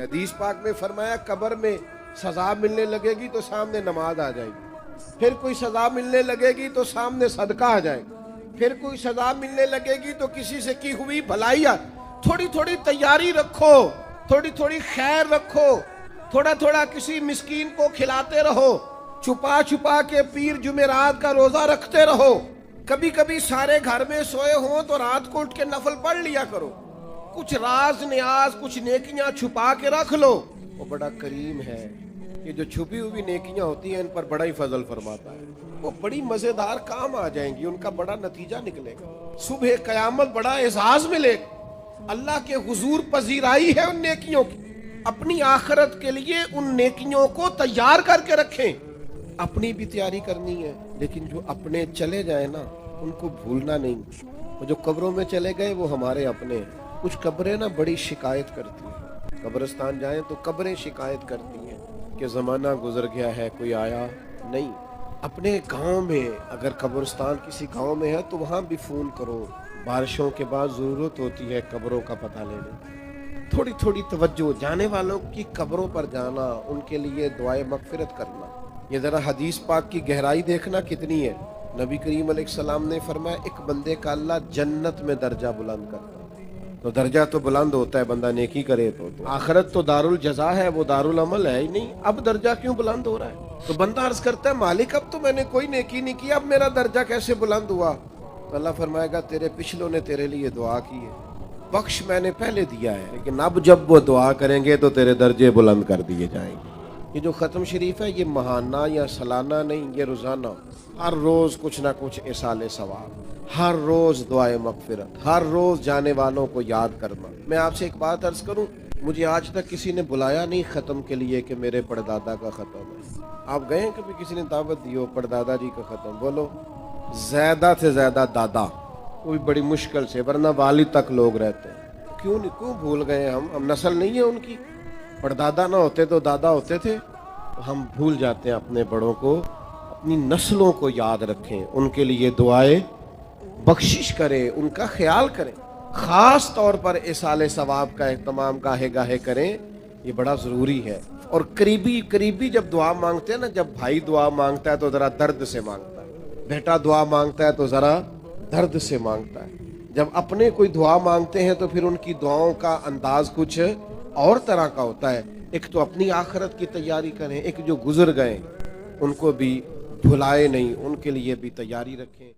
حدیث پاک میں فرمایا قبر میں سزا ملنے لگے گی تو سامنے نماز آ جائے گی، پھر کوئی سزا ملنے لگے گی تو سامنے صدقہ آ جائے گا، پھر کوئی سزا ملنے لگے گی تو کسی سے کی ہوئی بھلائی تھوڑی تھوڑی تیاری رکھو، تھوڑی تھوڑی خیر رکھو، تھوڑا تھوڑا کسی مسکین کو کھلاتے رہو، چھپا چھپا کے پیر جمعرات کا روزہ رکھتے رہو، کبھی کبھی سارے گھر میں سوئے ہوں تو رات کو اٹھ کے نفل پڑھ لیا کرو، کچھ راز نیاز کچھ نیکیاں چھپا کے رکھ لو۔ وہ بڑا کریم ہے، یہ جو چھپی ہوئی نیکیاں ہوتی ہیں ان پر بڑا ہی فضل فرماتا ہے، وہ بڑی مزیدار کام آ جائیں گی، ان کا بڑا نتیجہ نکلے گا، صبح قیامت بڑا اعزاز ملے گا، اللہ کے حضور پذیرائی ہے ان نیکیوں کی۔ اپنی آخرت کے لیے ان نیکیوں کو تیار کر کے رکھیں، اپنی بھی تیاری کرنی ہے، لیکن جو اپنے چلے جائیں نا ان کو بھولنا نہیں، وہ جو قبروں میں چلے گئے وہ ہمارے اپنے ہیں۔ کچھ قبریں نا بڑی شکایت کرتی ہیں، قبرستان جائیں تو قبریں شکایت کرتی ہیں کہ زمانہ گزر گیا ہے کوئی آیا نہیں۔ اپنے گاؤں میں اگر قبرستان کسی گاؤں میں ہے تو وہاں بھی فون کرو، بارشوں کے بعد ضرورت ہوتی ہے قبروں کا پتہ لینے کی، تھوڑی تھوڑی توجہ، جانے والوں کی قبروں پر جانا، ان کے لیے دعائے مغفرت کرنا۔ یہ ذرا حدیث پاک کی گہرائی دیکھنا کتنی ہے۔ نبی کریم علیہ السلام نے فرمایا ایک بندے کا اللہ جنت میں درجہ بلند کرتا ہے، تو درجہ تو بلند ہوتا ہے بندہ نیکی کرے تو آخرت تو دار الجزا ہے، وہ دار العمل ہے ہی نہیں، اب درجہ کیوں بلند ہو رہا ہے؟ تو بندہ عرض کرتا ہے مالک اب تو میں نے کوئی نیکی نہیں کی، اب میرا درجہ کیسے بلند ہوا؟ تو اللہ فرمائے گا تیرے پچھلوں نے تیرے لیے دعا کی ہے، بخش میں نے پہلے دیا ہے، لیکن اب جب وہ دعا کریں گے تو تیرے درجے بلند کر دیے جائیں گے۔ یہ جو ختم شریف ہے یہ ماہانہ یا سالانہ نہیں، یہ روزانہ، ہر روز کچھ نہ کچھ اصالِ ثواب، ہر روز دعائے مغفرت، ہر روز جانے والوں کو یاد کرنا۔ میں آپ سے ایک بات عرض کروں، مجھے آج تک کسی نے بلایا نہیں ختم کے لیے کہ میرے پڑدادا کا ختم ہے۔ آپ گئے ہیں کبھی کسی نے دعوت دی ہو پڑدادا جی کا ختم؟ بولو زیادہ سے زیادہ دادا، کوئی بڑی مشکل سے، ورنہ والد تک لوگ رہتے ہیں۔ کیوں بھول گئے ہم نسل نہیں ہے ان کی؟ پردادا نہ ہوتے تو دادا ہوتے تھے، تو ہم بھول جاتے ہیں اپنے بڑوں کو۔ اپنی نسلوں کو یاد رکھیں، ان کے لیے دعائیں بخشش کریں، ان کا خیال کریں، خاص طور پر اصالِ ثواب کا اہتمام گاہے گاہے کریں، یہ بڑا ضروری ہے۔ اور قریبی جب دعا مانگتے ہیں نا، جب بھائی دعا مانگتا ہے تو ذرا درد سے مانگتا ہے، بیٹا دعا مانگتا ہے تو ذرا درد سے مانگتا ہے، جب اپنے کوئی دعا مانگتے ہیں تو پھر ان کی دعاؤں کا انداز کچھ اور طرح کا ہوتا ہے۔ ایک تو اپنی آخرت کی تیاری کریں، ایک جو گزر گئے ان کو بھی بھلائے نہیں، ان کے لیے بھی تیاری رکھیں۔